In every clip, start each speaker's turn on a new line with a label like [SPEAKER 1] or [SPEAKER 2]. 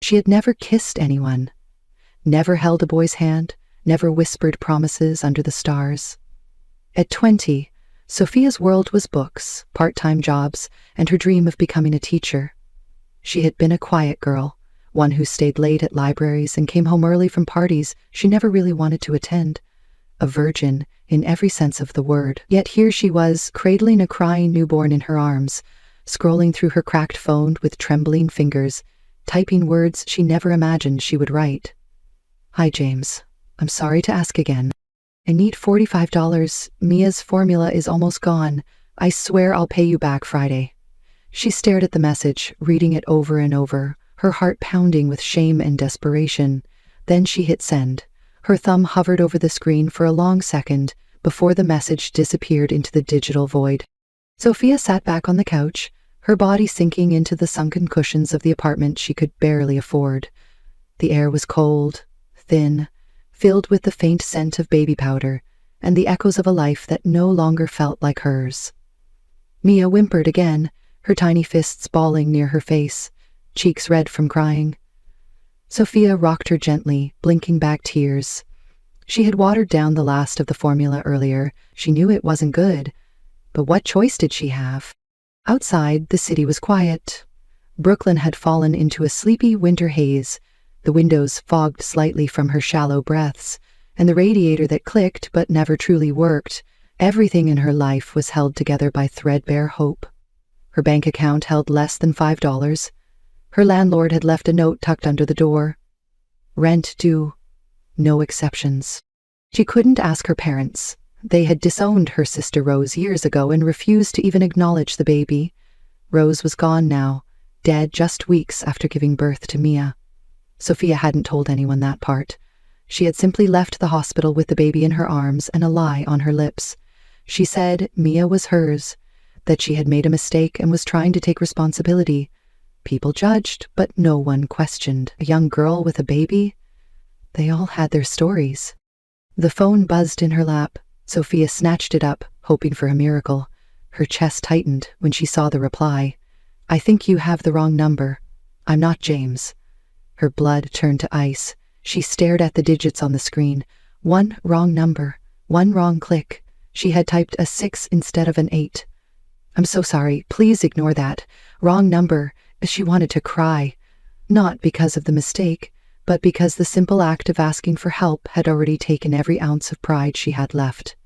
[SPEAKER 1] She had never kissed anyone, never held a boy's hand, never whispered promises under the stars. At 20, Sophia's world was books, part-time jobs, and her dream of becoming a teacher. She had been a quiet girl, one who stayed late at libraries and came home early from parties she never really wanted to attend. A virgin in every sense of the word. Yet here she was, cradling a crying newborn in her arms, scrolling through her cracked phone with trembling fingers, typing words she never imagined she would write. "Hi, James. I'm sorry to ask again. I need $45. Mia's formula is almost gone. I swear I'll pay you back Friday." She stared at the message, reading it over and over, her heart pounding with shame and desperation. Then she hit send. Her thumb hovered over the screen for a long second before the message disappeared into the digital void. Sophia sat back on the couch, her body sinking into the sunken cushions of the apartment she could barely afford. The air was cold, thin, filled with the faint scent of baby powder and the echoes of a life that no longer felt like hers. Mia whimpered again, her tiny fists balling near her face, cheeks red from crying. Sophia rocked her gently, blinking back tears. She had watered down the last of the formula earlier. She knew it wasn't good, but what choice did she have? Outside, the city was quiet. Brooklyn had fallen into a sleepy winter haze, the windows fogged slightly from her shallow breaths, and the radiator that clicked but never truly worked. Everything in her life was held together by threadbare hope. Her bank account held less than $5. Her landlord had left a note tucked under the door. Rent due. No exceptions. She couldn't ask her parents. They had disowned her sister Rose years ago and refused to even acknowledge the baby. Rose was gone now, dead just weeks after giving birth to Mia. Sophia hadn't told anyone that part. She had simply left the hospital with the baby in her arms and a lie on her lips. She said Mia was hers, that she had made a mistake and was trying to take responsibility. People judged, but no one questioned. A young girl with a baby? They all had their stories. The phone buzzed in her lap. Sophia snatched it up, hoping for a miracle. Her chest tightened when she saw the reply. "I think you have the wrong number. I'm not James." Her blood turned to ice. She stared at the digits on the screen. One wrong number, one wrong click. She had typed a 6 instead of an 8. "I'm so sorry. Please ignore that. Wrong number." She wanted to cry. Not because of the mistake, but because the simple act of asking for help had already taken every ounce of pride she had left.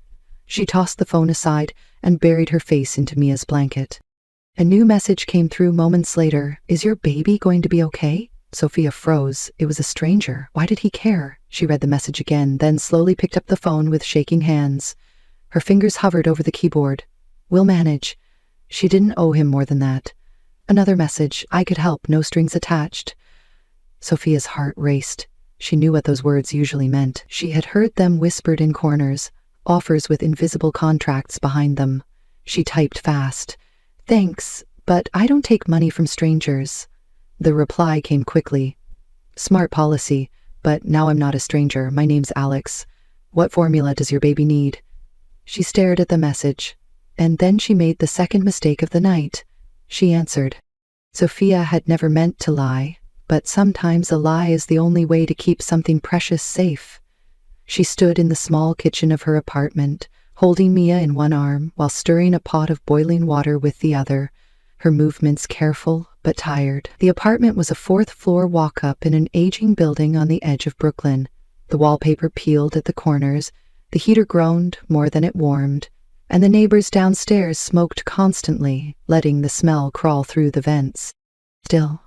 [SPEAKER 1] She tossed the phone aside and buried her face into Mia's blanket. A new message came through moments later. "Is your baby going to be okay?" Sophia froze. It was a stranger. Why did he care? She read the message again, then slowly picked up the phone with shaking hands. Her fingers hovered over the keyboard. "We'll manage." She didn't owe him more than that. Another message. "I could help, no strings attached." Sophia's heart raced. She knew what those words usually meant. She had heard them whispered in corners, offers with invisible contracts behind them. She typed fast. "Thanks, but I don't take money from strangers." The reply came quickly. "Smart policy, but now I'm not a stranger. My name's Alex. What formula does your baby need?" She stared at the message, and then she made the second mistake of the night. She answered. Sophia had never meant to lie, but sometimes a lie is the only way to keep something precious safe. She stood in the small kitchen of her apartment, holding Mia in one arm while stirring a pot of boiling water with the other, her movements careful but tired. The apartment was a fourth-floor walk-up in an aging building on the edge of Brooklyn. The wallpaper peeled at the corners, the heater groaned more than it warmed, and the neighbors downstairs smoked constantly, letting the smell crawl through the vents. Still,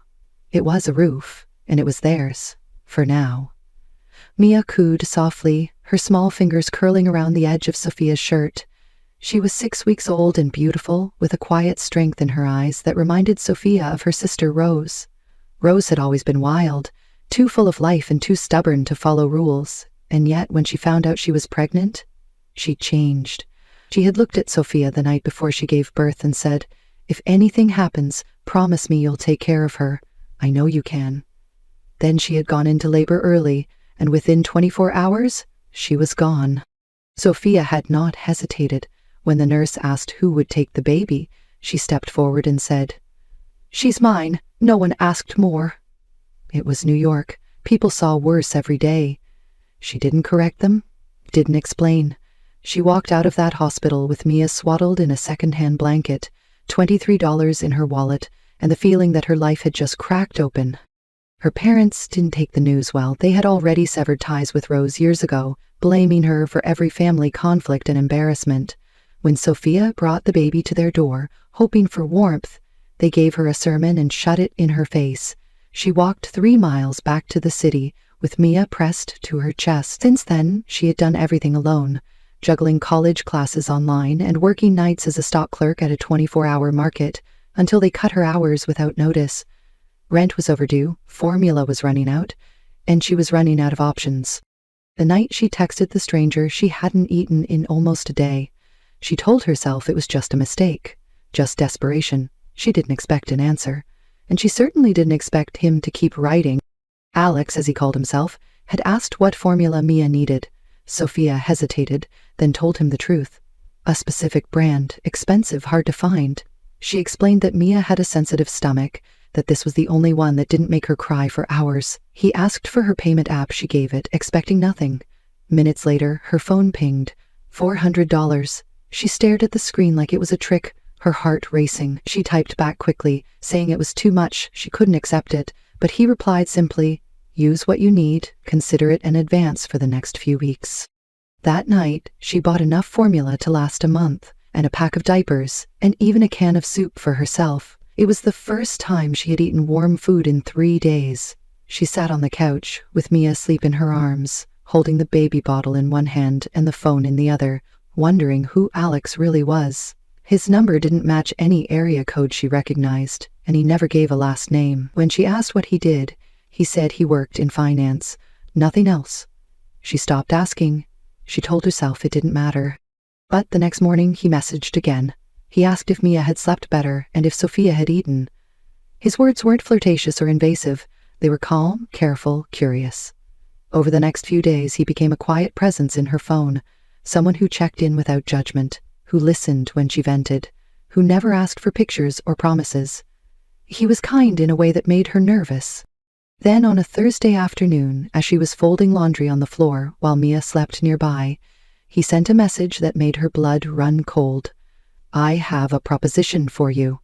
[SPEAKER 1] it was a roof, and it was theirs, for now. Mia cooed softly, her small fingers curling around the edge of Sophia's shirt. She was 6 weeks old and beautiful, with a quiet strength in her eyes that reminded Sophia of her sister Rose. Rose had always been wild, too full of life and too stubborn to follow rules, and yet when she found out she was pregnant, she changed. She had looked at Sophia the night before she gave birth and said, "If anything happens, promise me you'll take care of her. I know you can." Then she had gone into labor early, and within 24 hours, she was gone. Sophia had not hesitated. When the nurse asked who would take the baby, she stepped forward and said, "She's mine. No one asked more." It was New York. People saw worse every day. She didn't correct them, didn't explain. She walked out of that hospital with Mia swaddled in a second-hand blanket, $23 in her wallet, and the feeling that her life had just cracked open. Her parents didn't take the news well. They had already severed ties with Rose years ago, blaming her for every family conflict and embarrassment. When Sophia brought the baby to their door, hoping for warmth, they gave her a sermon and shut it in her face. She walked 3 miles back to the city, with Mia pressed to her chest. Since then, she had done everything alone, juggling college classes online and working nights as a stock clerk at a 24-hour market, until they cut her hours without notice. Rent was overdue, formula was running out, and she was running out of options. The night she texted the stranger she hadn't eaten in almost a day. She told herself it was just a mistake, just desperation. She didn't expect an answer, and she certainly didn't expect him to keep writing. Alex, as he called himself, had asked what formula Mia needed. Sophia hesitated, then told him the truth. A specific brand, expensive, hard to find. She explained that Mia had a sensitive stomach, that this was the only one that didn't make her cry for hours. He asked for her payment app. She gave it, expecting nothing. Minutes later, her phone pinged. $400. She stared at the screen like it was a trick, her heart racing. She typed back quickly, saying it was too much, she couldn't accept it, but he replied simply, "Use what you need, consider it an advance for the next few weeks." That night, she bought enough formula to last a month, and a pack of diapers, and even a can of soup for herself. It was the first time she had eaten warm food in 3 days. She sat on the couch, with Mia asleep in her arms, holding the baby bottle in one hand and the phone in the other, wondering who Alex really was. His number didn't match any area code she recognized, and he never gave a last name. When she asked what he did, he said he worked in finance. Nothing else. She stopped asking. She told herself it didn't matter. But the next morning he messaged again. He asked if Mia had slept better and if Sophia had eaten. His words weren't flirtatious or invasive. They were calm, careful, curious. Over the next few days, he became a quiet presence in her phone, someone who checked in without judgment, who listened when she vented, who never asked for pictures or promises. He was kind in a way that made her nervous. Then on a Thursday afternoon, as she was folding laundry on the floor while Mia slept nearby, he sent a message that made her blood run cold. "I have a proposition for you."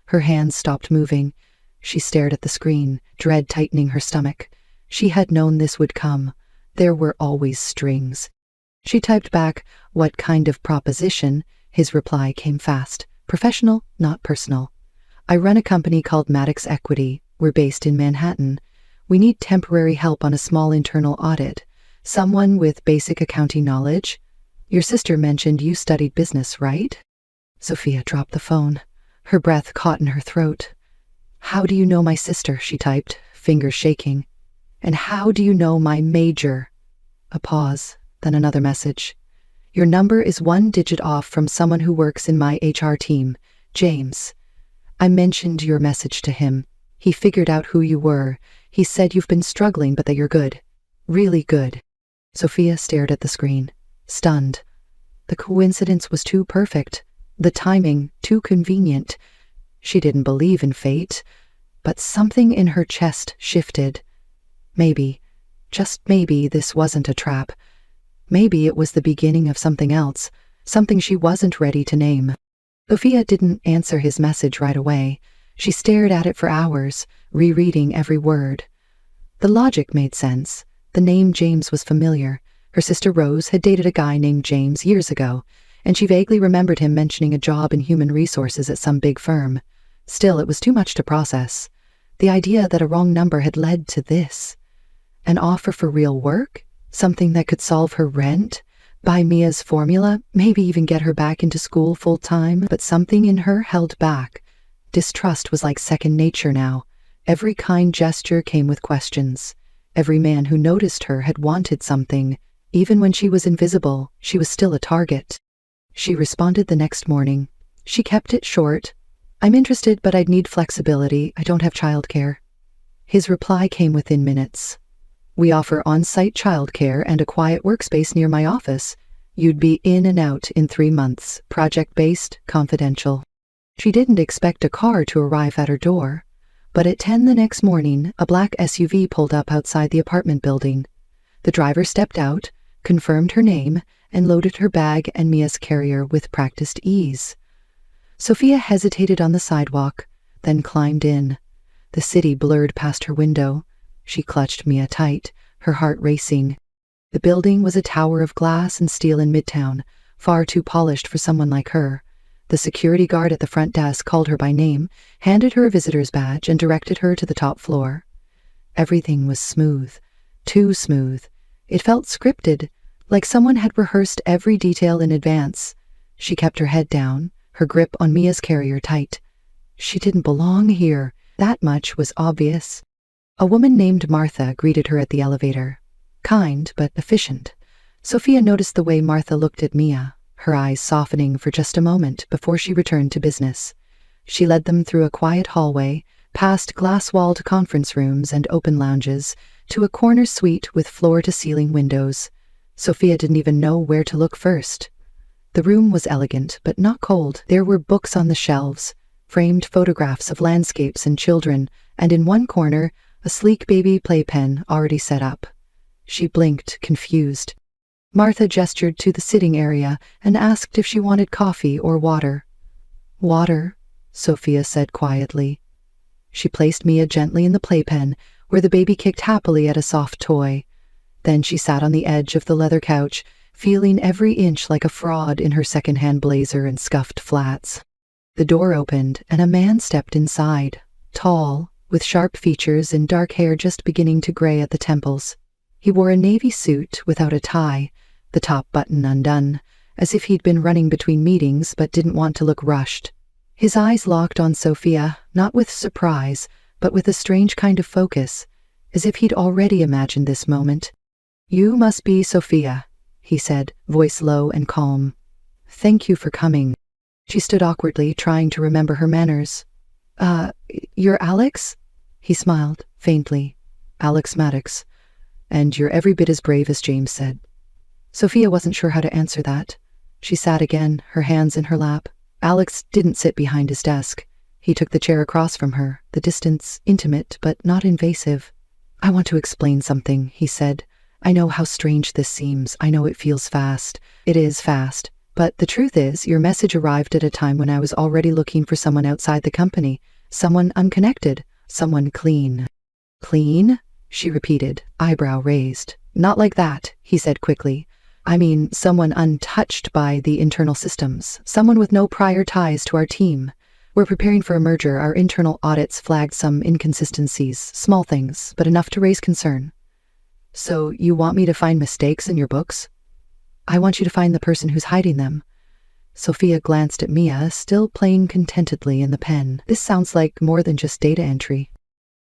[SPEAKER 1] Her hands stopped moving. She stared at the screen, dread tightening her stomach. She had known this would come. There were always strings. She typed back, "What kind of proposition?" His reply came fast. "Professional, not personal. I run a company called Maddox Equity. We're based in Manhattan. We need temporary help on a small internal audit. Someone with basic accounting knowledge. Your sister mentioned you studied business, right?" Sophia dropped the phone. Her breath caught in her throat. "How do you know my sister?" she typed, fingers shaking. "And how do you know my major?" A pause, then another message. "Your number is 1 digit off from someone who works in my HR team, James. I mentioned your message to him. He figured out who you were. He said you've been struggling, but that you're good. Really good." Sophia stared at the screen, stunned. The coincidence was too perfect. The timing, too convenient. She didn't believe in fate, but something in her chest shifted. Maybe, just maybe, this wasn't a trap. Maybe it was the beginning of something else, something she wasn't ready to name. Sophia didn't answer his message right away. She stared at it for hours, rereading every word. The logic made sense. The name James was familiar. Her sister Rose had dated a guy named James years ago, and she vaguely remembered him mentioning a job in human resources at some big firm. Still, it was too much to process. The idea that a wrong number had led to this. An offer for real work? Something that could solve her rent? Buy Mia's formula? Maybe even get her back into school full-time? But something in her held back. Distrust was like second nature now. Every kind gesture came with questions. Every man who noticed her had wanted something. Even when she was invisible, she was still a target. She responded the next morning. She kept it short. "I'm interested, but I'd need flexibility. I don't have childcare." His reply came within minutes. "We offer on-site childcare and a quiet workspace near my office. You'd be in and out in 3 months. Project-based, confidential." She didn't expect a car to arrive at her door. But at 10 the next morning, a black SUV pulled up outside the apartment building. The driver stepped out, confirmed her name, and loaded her bag and Mia's carrier with practiced ease. Sophia hesitated on the sidewalk, then climbed in. The city blurred past her window. She clutched Mia tight, her heart racing. The building was a tower of glass and steel in Midtown, far too polished for someone like her. The security guard at the front desk called her by name, handed her a visitor's badge, and directed her to the top floor. Everything was smooth, too smooth. It felt scripted, like someone had rehearsed every detail in advance. She kept her head down, her grip on Mia's carrier tight. She didn't belong here. That much was obvious. A woman named Martha greeted her at the elevator. Kind, but efficient. Sophia noticed the way Martha looked at Mia, her eyes softening for just a moment before she returned to business. She led them through a quiet hallway, past glass-walled conference rooms and open lounges, to a corner suite with floor-to-ceiling windows. Sophia didn't even know where to look first. The room was elegant, but not cold. There were books on the shelves, framed photographs of landscapes and children, and in one corner, a sleek baby playpen already set up. She blinked, confused. Martha gestured to the sitting area and asked if she wanted coffee or water. "Water," Sophia said quietly. She placed Mia gently in the playpen, where the baby kicked happily at a soft toy. Then she sat on the edge of the leather couch, feeling every inch like a fraud in her second-hand blazer and scuffed flats. The door opened, and a man stepped inside, tall, with sharp features and dark hair just beginning to gray at the temples. He wore a navy suit without a tie, the top button undone, as if he'd been running between meetings but didn't want to look rushed. His eyes locked on Sophia, not with surprise, but with a strange kind of focus, as if he'd already imagined this moment. "You must be Sophia," he said, voice low and calm. "Thank you for coming." She stood awkwardly, trying to remember her manners. You're Alex?" He smiled, faintly. "Alex Maddox. And you're every bit as brave as James said." Sophia wasn't sure how to answer that. She sat again, her hands in her lap. Alex didn't sit behind his desk. He took the chair across from her, the distance intimate but not invasive. "I want to explain something," he said. "I know how strange this seems. I know it feels fast. It is fast. But the truth is, your message arrived at a time when I was already looking for someone outside the company, someone unconnected, someone clean." "Clean?" she repeated, eyebrow raised. "Not like that," he said quickly. "I mean someone untouched by the internal systems, someone with no prior ties to our team. We're preparing for a merger. Our internal audits flagged some inconsistencies, small things, but enough to raise concern." "So you want me to find mistakes in your books?" "I want you to find the person who's hiding them." Sophia glanced at Mia, still playing contentedly in the pen. "This sounds like more than just data entry."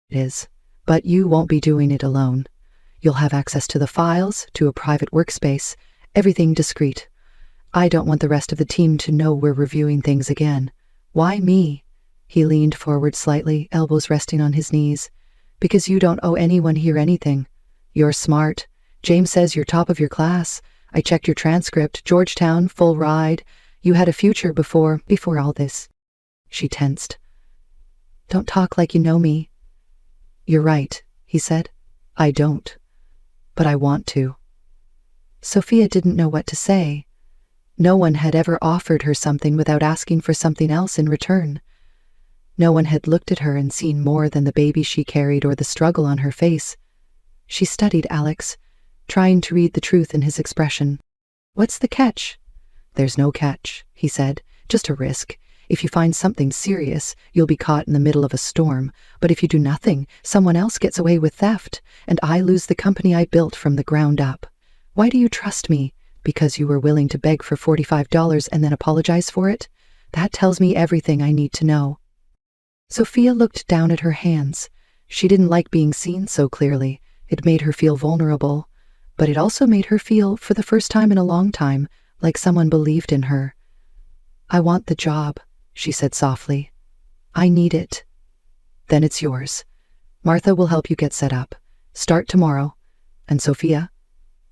[SPEAKER 1] "It is. But you won't be doing it alone. You'll have access to the files, to a private workspace, everything discreet. I don't want the rest of the team to know we're reviewing things again." "Why me?" He leaned forward slightly, elbows resting on his knees. "Because you don't owe anyone here anything. You're smart. James says you're top of your class. I checked your transcript. Georgetown, full ride. You had a future before all this." She tensed. "Don't talk like you know me." "You're right," he said. "I don't. But I want to." Sophia didn't know what to say. No one had ever offered her something without asking for something else in return. No one had looked at her and seen more than the baby she carried or the struggle on her face. She studied Alex, trying to read the truth in his expression. "What's the catch?" "There's no catch," he said. "Just a risk. If you find something serious, you'll be caught in the middle of a storm. But if you do nothing, someone else gets away with theft, and I lose the company I built from the ground up. Why do you trust me? Because you were willing to beg for $45 and then apologize for it? That tells me everything I need to know." Sophia looked down at her hands. She didn't like being seen so clearly. It made her feel vulnerable. But it also made her feel, for the first time in a long time, like someone believed in her. "I want the job," she said softly. "I need it." "Then it's yours. Martha will help you get set up. Start tomorrow. And Sophia?"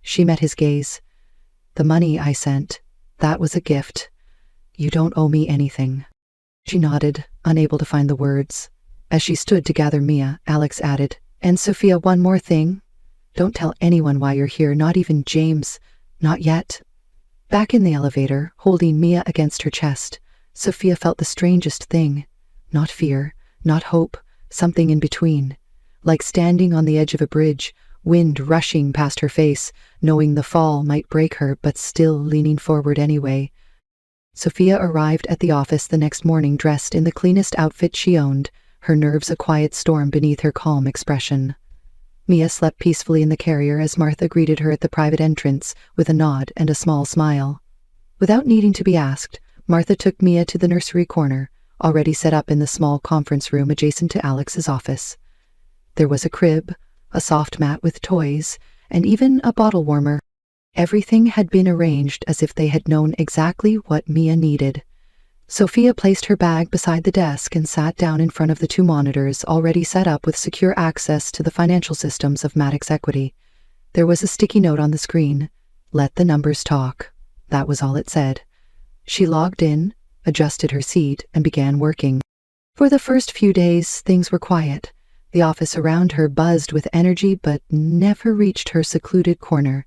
[SPEAKER 1] She met his gaze. "The money I sent, that was a gift. You don't owe me anything." She nodded, unable to find the words. As she stood to gather Mia, Alex added, "And Sophia, one more thing. Don't tell anyone why you're here, not even James. Not yet." Back in the elevator, holding Mia against her chest, Sophia felt the strangest thing. Not fear, not hope, something in between. Like standing on the edge of a bridge, wind rushing past her face, knowing the fall might break her, but still leaning forward anyway. Sophia arrived at the office the next morning dressed in the cleanest outfit she owned, her nerves a quiet storm beneath her calm expression. Mia slept peacefully in the carrier as Martha greeted her at the private entrance with a nod and a small smile. Without needing to be asked, Martha took Mia to the nursery corner, already set up in the small conference room adjacent to Alex's office. There was a crib, a soft mat with toys, and even a bottle warmer. Everything had been arranged as if they had known exactly what Mia needed. Sophia placed her bag beside the desk and sat down in front of the two monitors already set up with secure access to the financial systems of Maddox Equity. There was a sticky note on the screen. "Let the numbers talk." That was all it said. She logged in, adjusted her seat, and began working. For the first few days, things were quiet. The office around her buzzed with energy but never reached her secluded corner.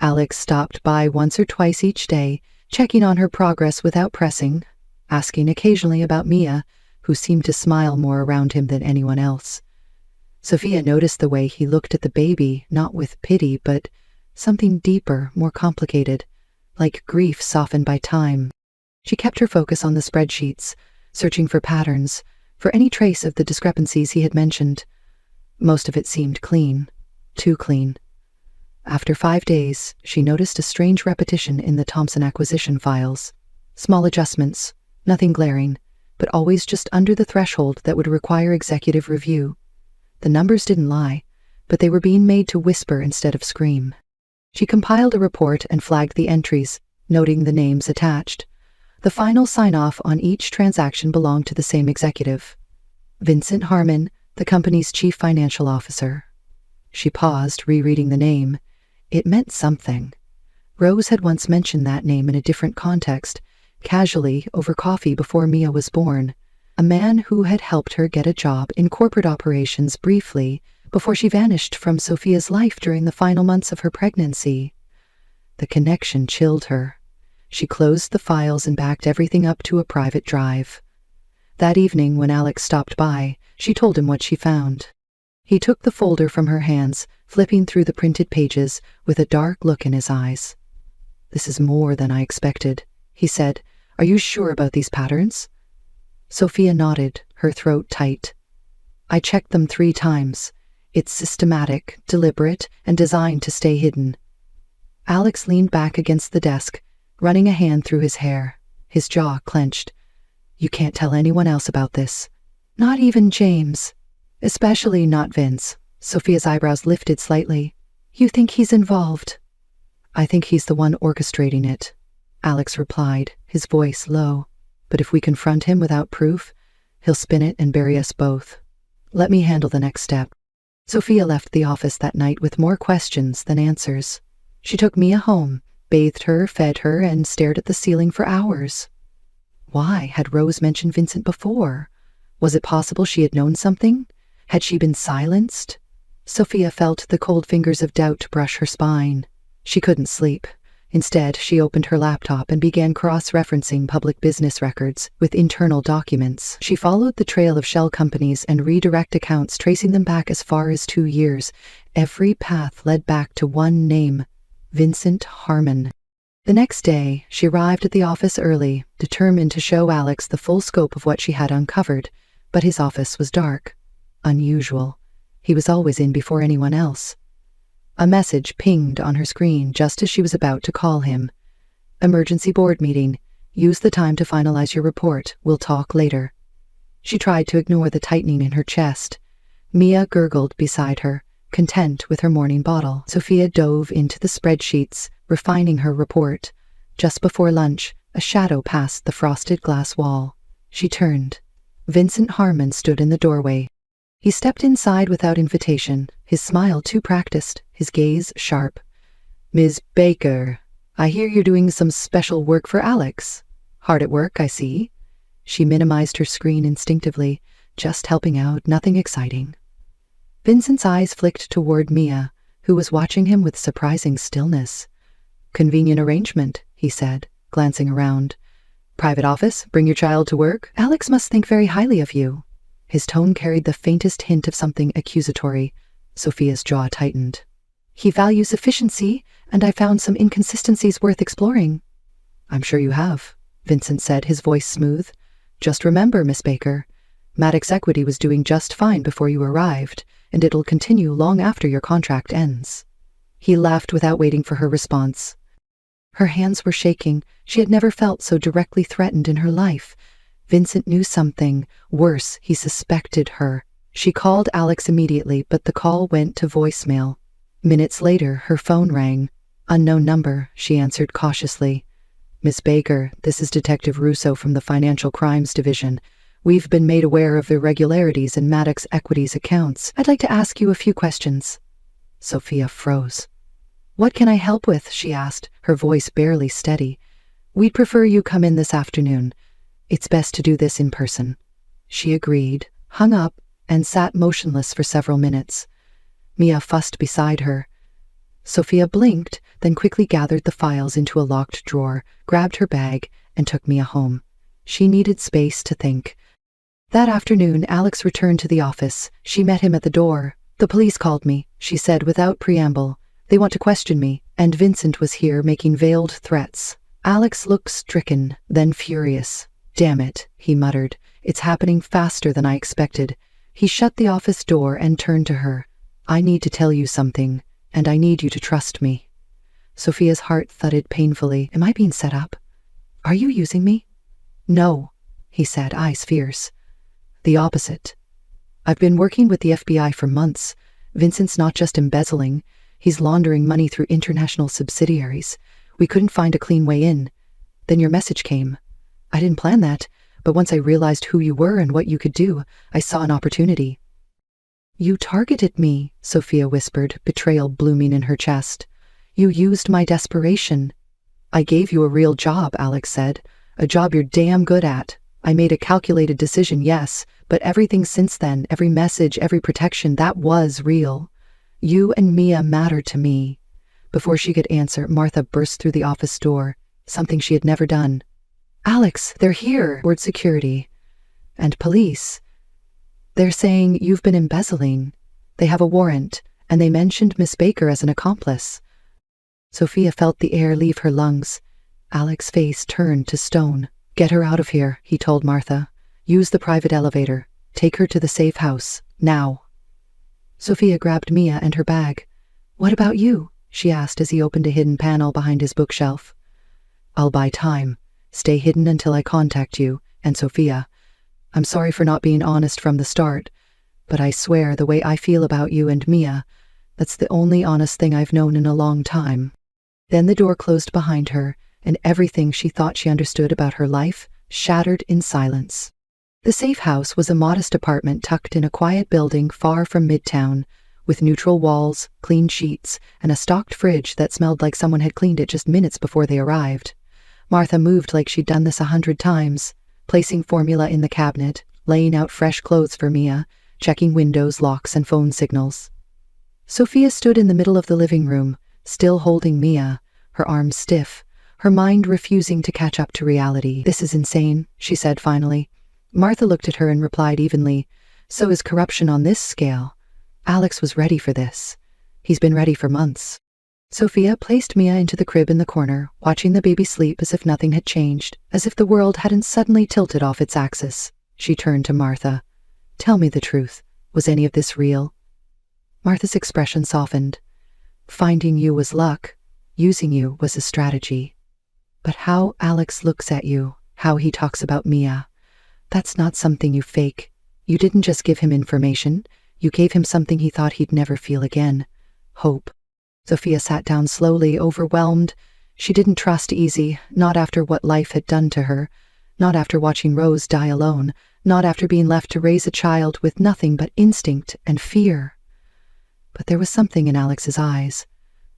[SPEAKER 1] Alex stopped by once or twice each day, checking on her progress without pressing, asking occasionally about Mia, who seemed to smile more around him than anyone else. Sophia noticed the way he looked at the baby, not with pity, but something deeper, more complicated, like grief softened by time. She kept her focus on the spreadsheets, searching for patterns, for any trace of the discrepancies he had mentioned. Most of it seemed clean, too clean. After 5 days, she noticed a strange repetition in the Thompson acquisition files. Small adjustments, nothing glaring, but always just under the threshold that would require executive review. The numbers didn't lie, but they were being made to whisper instead of scream. She compiled a report and flagged the entries, noting the names attached. The final sign-off on each transaction belonged to the same executive, Vincent Harmon, the company's chief financial officer. She paused, rereading the name. It meant something. Rose had once mentioned that name in a different context, casually over coffee before Mia was born. A man who had helped her get a job in corporate operations briefly before she vanished from Sophia's life during the final months of her pregnancy. The connection chilled her. She closed the files and backed everything up to a private drive. That evening, when Alex stopped by, she told him what she found. He took the folder from her hands, flipping through the printed pages with a dark look in his eyes. "This is more than I expected," he said. "Are you sure about these patterns?" Sophia nodded, her throat tight. "I checked them 3 times. It's systematic, deliberate, and designed to stay hidden." Alex leaned back against the desk, running a hand through his hair, his jaw clenched. "You can't tell anyone else about this. Not even James. Especially not Vince." Sophia's eyebrows lifted slightly. "You think he's involved?" "I think he's the one orchestrating it," Alex replied, his voice low. "But if we confront him without proof, he'll spin it and bury us both. Let me handle the next step." Sophia left the office that night with more questions than answers. She took Mia home, bathed her, fed her, and stared at the ceiling for hours. Why had Rose mentioned Vincent before? Was it possible she had known something? Had she been silenced? Sophia felt the cold fingers of doubt brush her spine. She couldn't sleep. Instead, she opened her laptop and began cross-referencing public business records with internal documents. She followed the trail of shell companies and redirect accounts, tracing them back as far as 2 years. Every path led back to one name, Vincent Harmon. The next day, she arrived at the office early, determined to show Alex the full scope of what she had uncovered, but his office was dark. Unusual. He was always in before anyone else. A message pinged on her screen just as she was about to call him. "Emergency board meeting. Use the time to finalize your report. We'll talk later." She tried to ignore the tightening in her chest. Mia gurgled beside her, content with her morning bottle. Sophia dove into the spreadsheets, refining her report. Just before lunch, a shadow passed the frosted glass wall. She turned. Vincent Harmon stood in the doorway. He stepped inside without invitation, his smile too practiced, his gaze sharp. "Ms. Baker, I hear you're doing some special work for Alex. Hard at work, I see." She minimized her screen instinctively, Just helping out, nothing exciting. Vincent's eyes flicked toward Mia, who was watching him with surprising stillness. Convenient arrangement, he said, glancing around. Private office? Bring your child to work? Alex must think very highly of you. His tone carried the faintest hint of something accusatory. Sophia's jaw tightened. He values efficiency, and I found some inconsistencies worth exploring. I'm sure you have, Vincent said, his voice smooth. Just remember, Miss Baker, Maddox Equity was doing just fine before you arrived, and it'll continue long after your contract ends. He laughed without waiting for her response. Her hands were shaking. She had never felt so directly threatened in her life. Vincent knew something. Worse, he suspected her. She called Alex immediately, but the call went to voicemail. Minutes later, her phone rang. Unknown number, she answered cautiously. Miss Baker, this is Detective Russo from the Financial Crimes Division. We've been made aware of irregularities in Maddox Equity's accounts. I'd like to ask you a few questions. Sophia froze. What can I help with? She asked, her voice barely steady. We'd prefer you come in this afternoon. It's best to do this in person. She agreed, hung up, and sat motionless for several minutes. Mia fussed beside her. Sophia blinked, then quickly gathered the files into a locked drawer, grabbed her bag, and took Mia home. She needed space to think. That afternoon, Alex returned to the office. She met him at the door. The police called me, she said without preamble. They want to question me, and Vincent was here making veiled threats. Alex looked stricken, then furious. Damn it, he muttered. It's happening faster than I expected. He shut the office door and turned to her. I need to tell you something, and I need you to trust me. Sophia's heart thudded painfully. Am I being set up? Are you using me? No, he said, eyes fierce. The opposite. I've been working with the FBI for months. Vincent's not just embezzling. He's laundering money through international subsidiaries. We couldn't find a clean way in. Then your message came. I didn't plan that, but once I realized who you were and what you could do, I saw an opportunity. You targeted me, Sophia whispered, betrayal blooming in her chest. You used my desperation. I gave you a real job, Alex said. A job you're damn good at. I made a calculated decision, yes, but everything since then, every message, every protection, that was real. You and Mia mattered to me. Before she could answer, Martha burst through the office door, something she had never done. Alex, they're here, word security. And police. They're saying you've been embezzling. They have a warrant, and they mentioned Miss Baker as an accomplice. Sophia felt the air leave her lungs. Alex's face turned to stone. Get her out of here, he told Martha. Use the private elevator. Take her to the safe house, now. Sophia grabbed Mia and her bag. What about you? She asked as he opened a hidden panel behind his bookshelf. I'll buy time. Stay hidden until I contact you, and Sophia. I'm sorry for not being honest from the start, but I swear the way I feel about you and Mia, that's the only honest thing I've known in a long time. Then the door closed behind her, and everything she thought she understood about her life shattered in silence. The safe house was a modest apartment tucked in a quiet building far from Midtown, with neutral walls, clean sheets, and a stocked fridge that smelled like someone had cleaned it just minutes before they arrived. Martha moved like she'd done this 100 times, placing formula in the cabinet, laying out fresh clothes for Mia, checking windows, locks, and phone signals. Sophia stood in the middle of the living room, still holding Mia, her arms stiff, her mind refusing to catch up to reality. This is insane, she said finally. Martha looked at her and replied evenly, so is corruption on this scale. Alex was ready for this. He's been ready for months. Sophia placed Mia into the crib in the corner, watching the baby sleep as if nothing had changed, as if the world hadn't suddenly tilted off its axis. She turned to Martha. Tell me the truth. Was any of this real? Martha's expression softened. Finding you was luck. Using you was a strategy. But how Alex looks at you, how he talks about Mia, that's not something you fake. You didn't just give him information. You gave him something he thought he'd never feel again. Hope. Sophia sat down slowly, overwhelmed. She didn't trust Easy, not after what life had done to her, not after watching Rose die alone, not after being left to raise a child with nothing but instinct and fear. But there was something in Alex's eyes,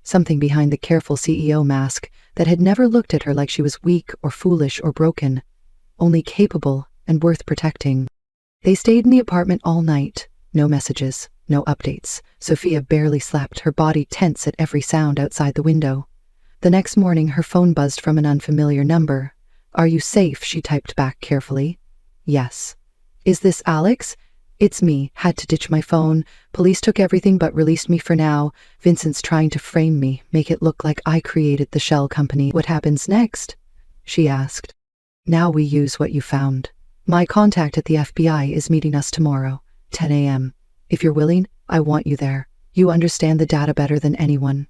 [SPEAKER 1] something behind the careful CEO mask that had never looked at her like she was weak or foolish or broken, only capable and worth protecting. They stayed in the apartment all night. No messages, no updates. Sophia barely slept, her body tense at every sound outside the window. The next morning, her phone buzzed from an unfamiliar number. "Are you safe?" she typed back carefully. "Yes." "Is this Alex?" "It's me. Had to ditch my phone. Police took everything but released me for now. Vincent's trying to frame me, make it look like I created the shell company." "What happens next?" she asked. "Now we use what you found. My contact at the FBI is meeting us tomorrow, 10 a.m. If you're willing, I want you there. You understand the data better than anyone."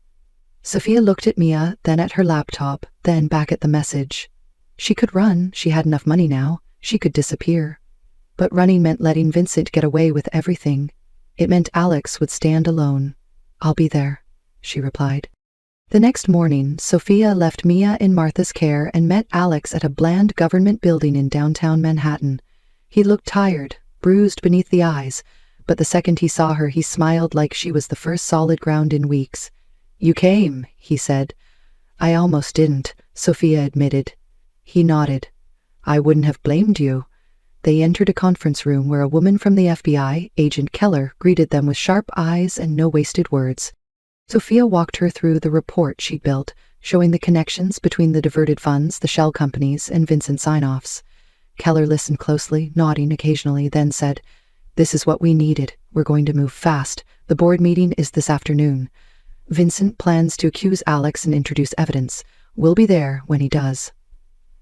[SPEAKER 1] Sophia looked at Mia, then at her laptop, then back at the message. She could run. She had enough money now. She could disappear. But running meant letting Vincent get away with everything. It meant Alex would stand alone. "I'll be there," she replied. The next morning, Sophia left Mia in Martha's care and met Alex at a bland government building in downtown Manhattan. He looked tired, bruised beneath the eyes, but the second he saw her, he smiled like she was the first solid ground in weeks. "You came," he said. "I almost didn't," Sophia admitted. He nodded. "I wouldn't have blamed you." They entered a conference room where a woman from the FBI, Agent Keller, greeted them with sharp eyes and no wasted words. Sophia walked her through the report she'd built, showing the connections between the diverted funds, the shell companies, and Vincent's sign-offs. Keller listened closely, nodding occasionally, then said, "This is what we needed. We're going to move fast. The board meeting is this afternoon. Vincent plans to accuse Alex and introduce evidence. We'll be there when he does."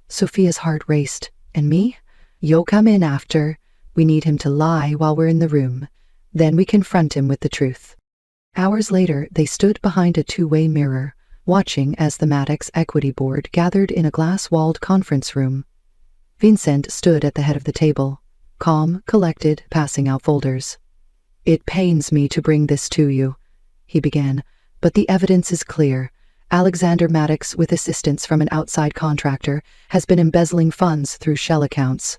[SPEAKER 1] Sophia's heart raced. "And me? You'll come in after. We need him to lie while we're in the room. Then we confront him with the truth." Hours later, they stood behind a two-way mirror, watching as the Maddox Equity Board gathered in a glass-walled conference room. Vincent stood at the head of the table, calm, collected, passing out folders. "It pains me to bring this to you," he began, "but the evidence is clear. Alexander Maddox, with assistance from an outside contractor, has been embezzling funds through shell accounts."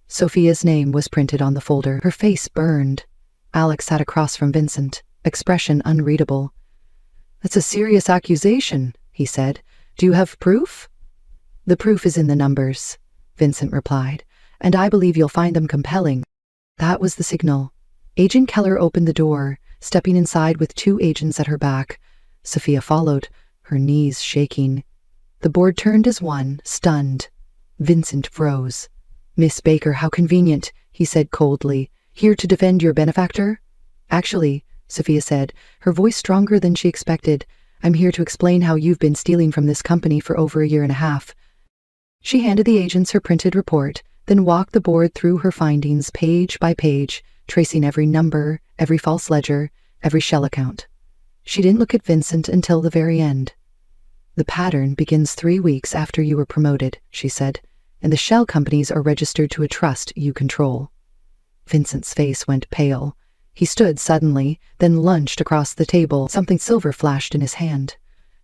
[SPEAKER 1] Sophia's name was printed on the folder. Her face burned. Alex sat across from Vincent, expression unreadable. "That's a serious accusation," he said. "Do you have proof?" "The proof is in the numbers," Vincent replied, "and I believe you'll find them compelling." That was the signal. Agent Keller opened the door, stepping inside with two agents at her back. Sophia followed, her knees shaking. The board turned as one, stunned. Vincent froze. "Miss Baker, how convenient," he said coldly. "Here to defend your benefactor?" "Actually," Sophia said, her voice stronger than she expected, "I'm here to explain how you've been stealing from this company for over a year and a half." She handed the agents her printed report, then walked the board through her findings page by page, tracing every number, every false ledger, every shell account. She didn't look at Vincent until the very end. "The pattern begins 3 weeks after you were promoted," she said, "and the shell companies are registered to a trust you control." Vincent's face went pale. He stood suddenly, then lunged across the table. Something silver flashed in his hand.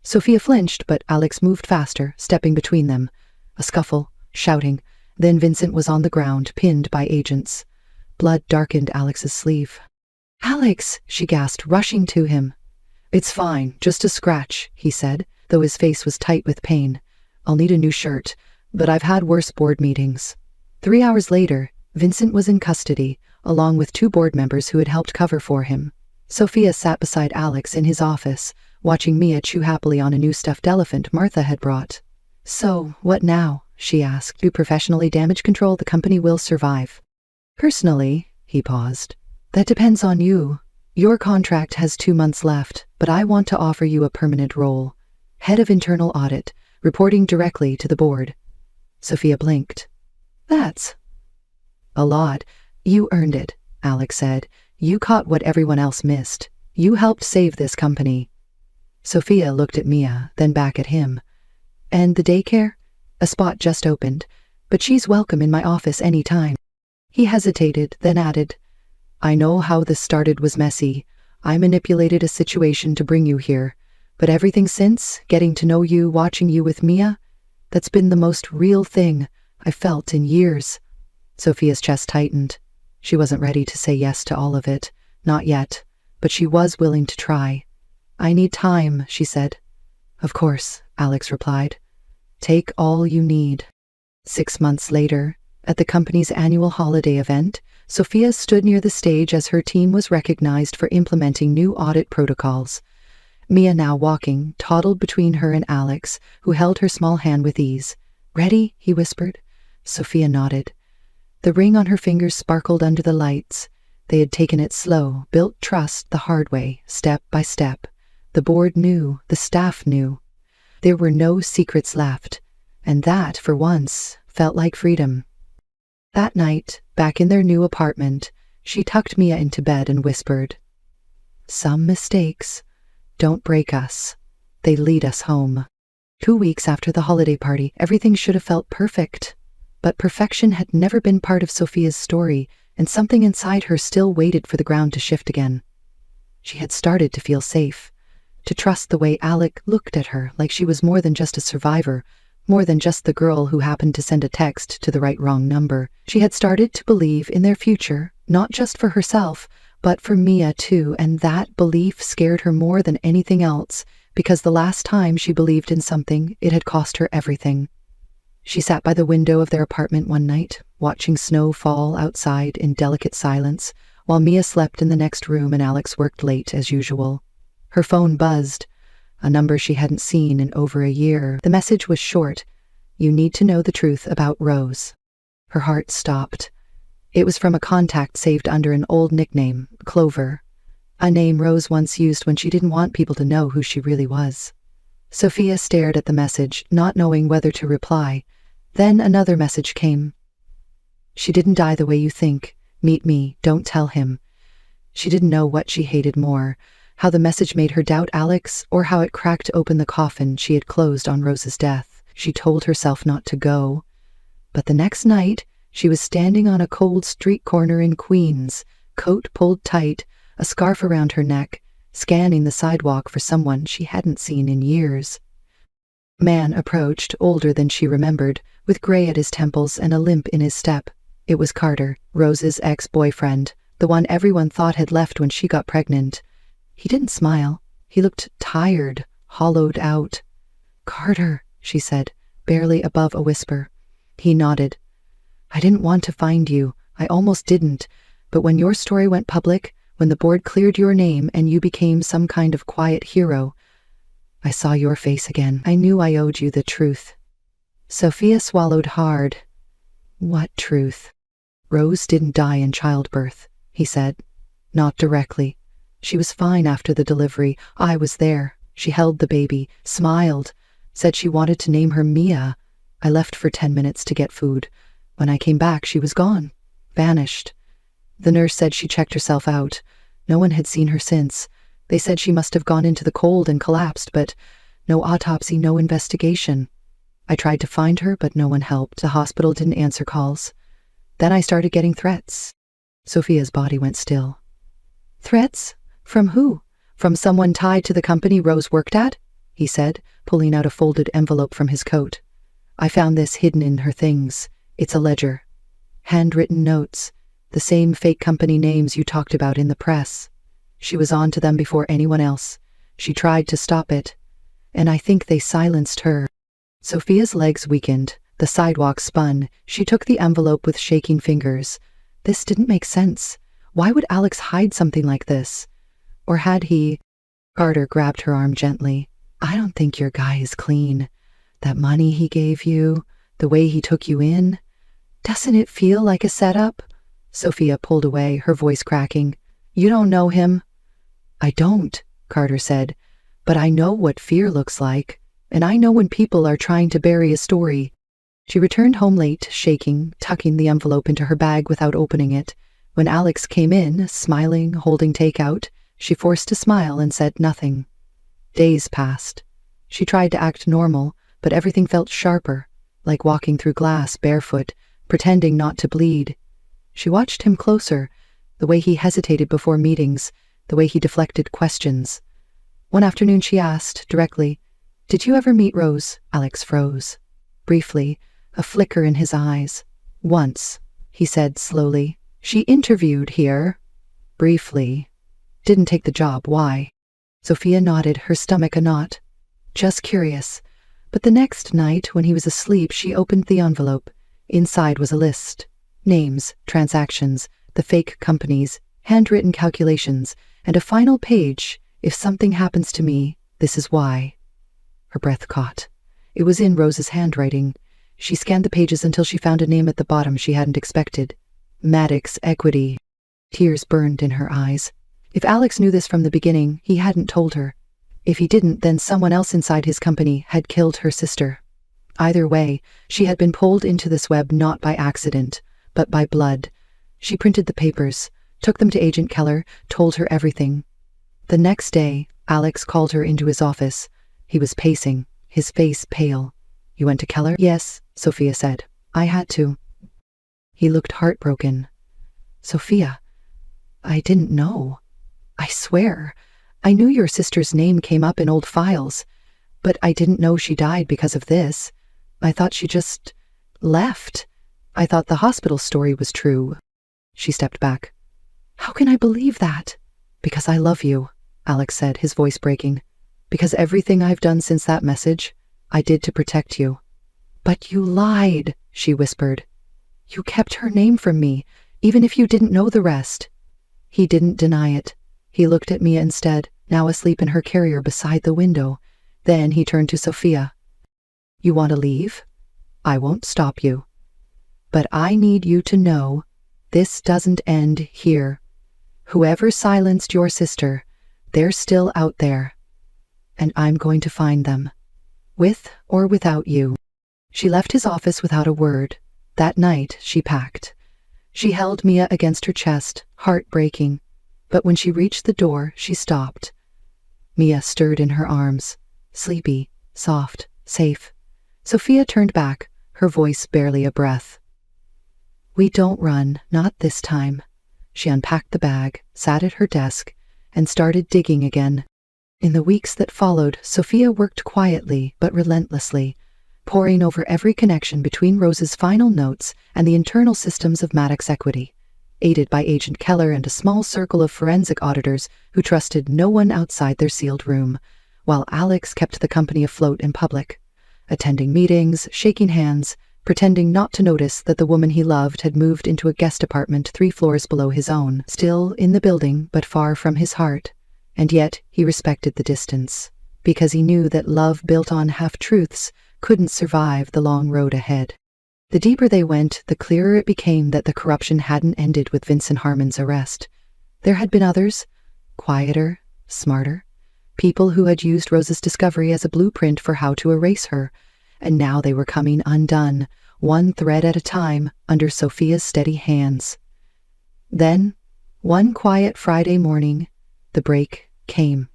[SPEAKER 1] Sophia flinched, but Alex moved faster, stepping between them. A scuffle, shouting. Then Vincent was on the ground, pinned by agents. Blood darkened Alex's sleeve. "Alex!" she gasped, rushing to him. "It's fine, just a scratch," he said, though his face was tight with pain. "I'll need a new shirt, but I've had worse board meetings." 3 hours later, Vincent was in custody, along with 2 board members who had helped cover for him. Sophia sat beside Alex in his office, watching Mia chew happily on a new stuffed elephant Martha had brought. "So, what now?" she asked. "Do professionally damage control the company will survive?" "Personally," he paused, "that depends on you. Your contract has 2 months left, but I want to offer you a permanent role. Head of Internal Audit, reporting directly to the board." Sophia blinked. "That's a lot." "You earned it," Alex said. "You caught what everyone else missed. You helped save this company." Sophia looked at Mia, then back at him. "And the daycare? A spot just opened, but she's welcome in my office any time." He hesitated, then added, "I know how this started was messy. I manipulated a situation to bring you here, but everything since, getting to know you, watching you with Mia, that's been the most real thing I've felt in years." Sophia's chest tightened. She wasn't ready to say yes to all of it, not yet, but she was willing to try. "I need time," she said. "Of course," Alex replied. "Take all you need." 6 months later, At the company's annual holiday event, Sophia stood near the stage as her team was recognized for implementing new audit protocols. Mia, now walking, toddled between her and Alex, who held her small hand with ease. "Ready?" he whispered. Sophia nodded. The ring on her fingers sparkled under the lights. They had taken it slow, built trust the hard way, step by step. The board knew, the staff knew. There were no secrets left, and that, for once, felt like freedom. That night, back in their new apartment, she tucked Mia into bed and whispered, "Some mistakes don't break us. They lead us home." 2 weeks after the holiday party, everything should have felt perfect. But perfection had never been part of Sophia's story, and something inside her still waited for the ground to shift again. She had started to feel safe, to trust the way Alec looked at her, like she was more than just a survivor, more than just the girl who happened to send a text to the wrong number. She had started to believe in their future, not just for herself, but for Mia too, and that belief scared her more than anything else, because the last time she believed in something, it had cost her everything. She sat by the window of their apartment one night, watching snow fall outside in delicate silence, while Mia slept in the next room and Alex worked late as usual. Her phone buzzed, a number she hadn't seen in over a year. The message was short: "You need to know the truth about Rose." Her heart stopped. It was from a contact saved under an old nickname, Clover, a name Rose once used when she didn't want people to know who she really was. Sophia stared at the message, not knowing whether to reply. Then another message came. "She didn't die the way you think. Meet me, don't tell him." She didn't know what she hated more, how the message made her doubt Alex, or how it cracked open the coffin she had closed on Rose's death. She told herself not to go. But the next night, she was standing on a cold street corner in Queens, coat pulled tight, a scarf around her neck, scanning the sidewalk for someone she hadn't seen in years. A man approached, older than she remembered, with gray at his temples and a limp in his step. It was Carter, Rose's ex-boyfriend, the one everyone thought had left when she got pregnant. He didn't smile. He looked tired, hollowed out. "Carter," she said, barely above a whisper. He nodded. "I didn't want to find you. I almost didn't. But when your story went public, when the board cleared your name and you became some kind of quiet hero, I saw your face again. I knew I owed you the truth." Sophia swallowed hard. "What truth?" "Rose didn't die in childbirth," he said. "Not directly. She was fine after the delivery. I was there. She held the baby, smiled, said she wanted to name her Mia. I left for 10 minutes to get food. When I came back, she was gone. Vanished. The nurse said she checked herself out. No one had seen her since. They said she must have gone into the cold and collapsed, but no autopsy, no investigation. I tried to find her, but no one helped. The hospital didn't answer calls. Then I started getting threats." Sophia's body went still. "Threats? From who? From someone tied to the company Rose worked at?" he said, pulling out a folded envelope from his coat. "I found this hidden in her things. It's a ledger. Handwritten notes. The same fake company names you talked about in the press. She was on to them before anyone else. She tried to stop it. And I think they silenced her." Sophia's legs weakened. The sidewalk spun. She took the envelope with shaking fingers. This didn't make sense. Why would Alex hide something like this? Or had he? Carter grabbed her arm gently. "I don't think your guy is clean. That money he gave you, the way he took you in, doesn't it feel like a setup?" Sophia pulled away, her voice cracking. "You don't know him." "I don't," Carter said, "but I know what fear looks like, and I know when people are trying to bury a story." She returned home late, shaking, tucking the envelope into her bag without opening it. When Alex came in, smiling, holding takeout, she forced a smile and said nothing. Days passed. She tried to act normal, but everything felt sharper, like walking through glass barefoot, pretending not to bleed. She watched him closer, the way he hesitated before meetings, the way he deflected questions. One afternoon she asked, directly, "Did you ever meet Rose?" Alex froze. Briefly, a flicker in his eyes. "Once," he said slowly. "She interviewed here." "Briefly. Didn't take the job. Why?" Sophia nodded, her stomach a knot. "Just curious." But the next night, when he was asleep, she opened the envelope. Inside was a list. Names, transactions, the fake companies, handwritten calculations, and a final page. If something happens to me, this is why. Her breath caught. It was in Rose's handwriting. She scanned the pages until she found a name at the bottom she hadn't expected. Maddox Equity. Tears burned in her eyes. If Alex knew this from the beginning, he hadn't told her. If he didn't, then someone else inside his company had killed her sister. Either way, she had been pulled into this web not by accident, but by blood. She printed the papers, took them to Agent Keller, told her everything. The next day, Alex called her into his office. He was pacing, his face pale. "You went to Keller?" "Yes," Sophia said. "I had to." He looked heartbroken. "Sophia, I didn't know. I swear. I knew your sister's name came up in old files, but I didn't know she died because of this. I thought she just left. I thought the hospital story was true." She stepped back. "How can I believe that?" "Because I love you," Alex said, his voice breaking. "Because everything I've done since that message, I did to protect you." "But you lied," she whispered. "You kept her name from me, even if you didn't know the rest." He didn't deny it. He looked at Mia instead, now asleep in her carrier beside the window. Then he turned to Sophia. "You want to leave? I won't stop you. But I need you to know, this doesn't end here. Whoever silenced your sister, they're still out there. And I'm going to find them. With or without you." She left his office without a word. That night, she packed. She held Mia against her chest, heart-breaking. But when she reached the door, she stopped. Mia stirred in her arms, sleepy, soft, safe. Sophia turned back, her voice barely a breath. "We don't run, not this time." She unpacked the bag, sat at her desk, and started digging again. In the weeks that followed, Sophia worked quietly but relentlessly, poring over every connection between Rose's final notes and the internal systems of Maddox Equity, aided by Agent Keller and a small circle of forensic auditors who trusted no one outside their sealed room, while Alex kept the company afloat in public, attending meetings, shaking hands, pretending not to notice that the woman he loved had moved into a guest apartment 3 floors below his own, still in the building but far from his heart. And yet he respected the distance, because he knew that love built on half-truths couldn't survive the long road ahead. The deeper they went, the clearer it became that the corruption hadn't ended with Vincent Harmon's arrest. There had been others, quieter, smarter, people who had used Rose's discovery as a blueprint for how to erase her, and now they were coming undone, one thread at a time, under Sophia's steady hands. Then, one quiet Friday morning, the break came.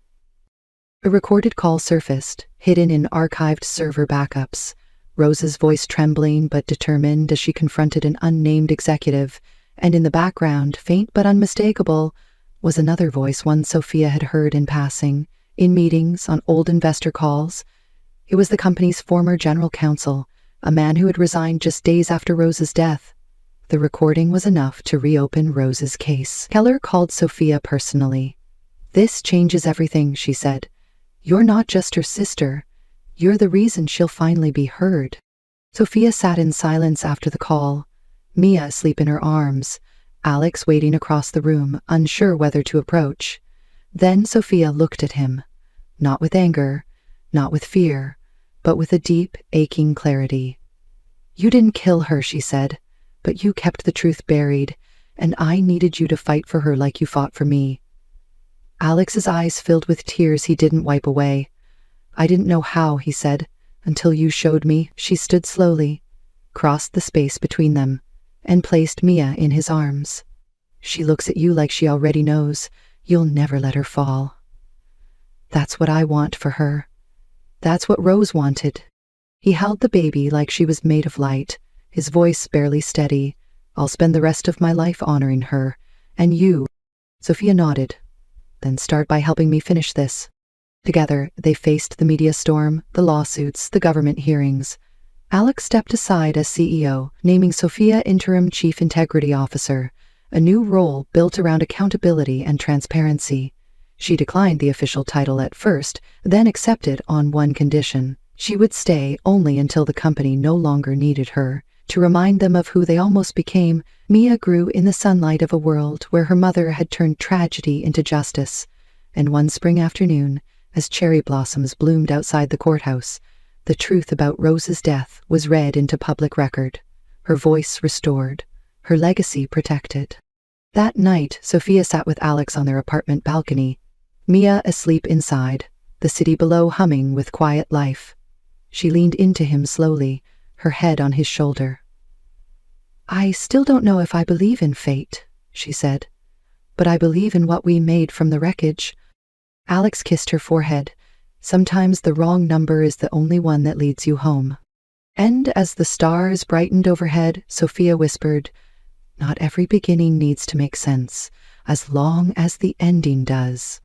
[SPEAKER 1] A recorded call surfaced, hidden in archived server backups, Rose's voice trembling but determined as she confronted an unnamed executive, and in the background, faint but unmistakable, was another voice, one Sophia had heard in passing, in meetings, on old investor calls. It was the company's former general counsel, a man who had resigned just days after Rose's death. The recording was enough to reopen Rose's case. Keller called Sophia personally. "This changes everything," she said. "You're not just her sister. You're the reason she'll finally be heard." Sophia sat in silence after the call, Mia asleep in her arms, Alex waiting across the room, unsure whether to approach. Then Sophia looked at him, not with anger, not with fear, but with a deep, aching clarity. "You didn't kill her," she said, "but you kept the truth buried, and I needed you to fight for her like you fought for me." Alex's eyes filled with tears he didn't wipe away. "I didn't know how," he said, "until you showed me." She stood slowly, crossed the space between them, and placed Mia in his arms. "She looks at you like she already knows. You'll never let her fall." "That's what I want for her. That's what Rose wanted." He held the baby like she was made of light, his voice barely steady. "I'll spend the rest of my life honoring her. And you." Sophia nodded. "Then start by helping me finish this." Together, they faced the media storm, the lawsuits, the government hearings. Alex stepped aside as CEO, naming Sophia Interim Chief Integrity Officer, a new role built around accountability and transparency. She declined the official title at first, then accepted on one condition. She would stay only until the company no longer needed her. To remind them of who they almost became, Mia grew in the sunlight of a world where her mother had turned tragedy into justice. And one spring afternoon, as cherry blossoms bloomed outside the courthouse, the truth about Rose's death was read into public record, her voice restored, her legacy protected. That night, Sophia sat with Alex on their apartment balcony, Mia asleep inside, the city below humming with quiet life. She leaned into him slowly, her head on his shoulder. "I still don't know if I believe in fate," she said, "but I believe in what we made from the wreckage." Alex kissed her forehead. "Sometimes the wrong number is the only one that leads you home." And as the stars brightened overhead, Sophia whispered, "Not every beginning needs to make sense, as long as the ending does."